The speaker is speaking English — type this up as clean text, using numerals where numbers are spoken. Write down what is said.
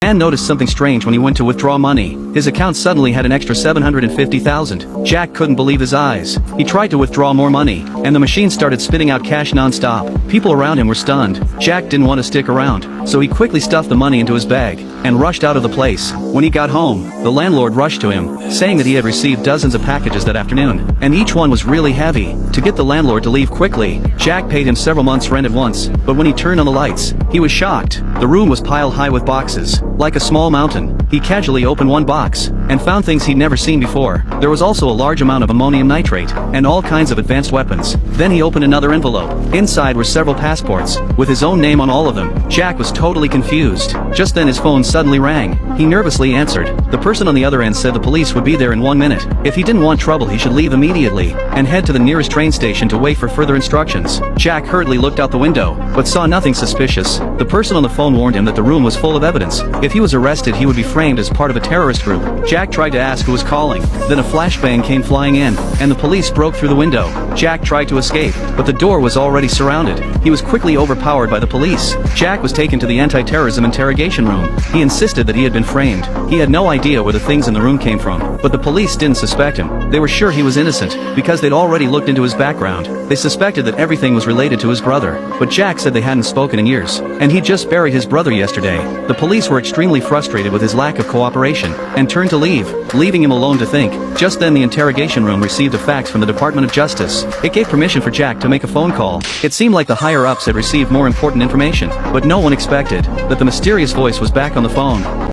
Man noticed something strange when he went to withdraw money. His account suddenly had an extra 750,000. Jack couldn't believe his eyes. He tried to withdraw more money, and the machine started spitting out cash non-stop. People around him were stunned. Jack didn't want to stick around, so he quickly stuffed the money into his bag and rushed out of the place. When he got home, the landlord rushed to him, saying that he had received dozens of packages that afternoon, and each one was really heavy. To get the landlord to leave quickly, Jack paid him several months' rent at once, but when he turned on the lights, he was shocked. The room was piled high with boxes. Like a small mountain, he casually opened one box and found things he'd never seen before. There was also a large amount of ammonium nitrate and all kinds of advanced weapons. Then he opened another envelope. Inside were several passports, with his own name on all of them. Jack was totally confused. Just then his phone suddenly rang. He nervously answered. The person on the other end said the police would be there in 1 minute. If he didn't want trouble, he should leave immediately and head to the nearest train station to wait for further instructions. Jack hurriedly looked out the window, but saw nothing suspicious. The person on the phone warned him that the room was full of evidence. If he was arrested, he would be framed as part of a terrorist group. Jack tried to ask who was calling. Then a flashbang came flying in, and the police broke through the window. Jack tried to escape, but the door was already surrounded. He was quickly overpowered by the police. Jack was taken to the anti-terrorism interrogation room. He insisted that he had been framed. He had no idea where the things in the room came from, but the police didn't suspect him. They were sure he was innocent, because they'd already looked into his background. They suspected that everything was related to his brother, but Jack said they hadn't spoken in years, and he'd just buried his brother yesterday. The police were extremely frustrated with his lack of cooperation, and turned to leave, leaving him alone to think. Just then the interrogation room received a fax from the Department of Justice. It gave permission for Jack to make a phone call. It seemed like the higher-ups had received more important information, but no one expected that the mysterious voice was back on the phone.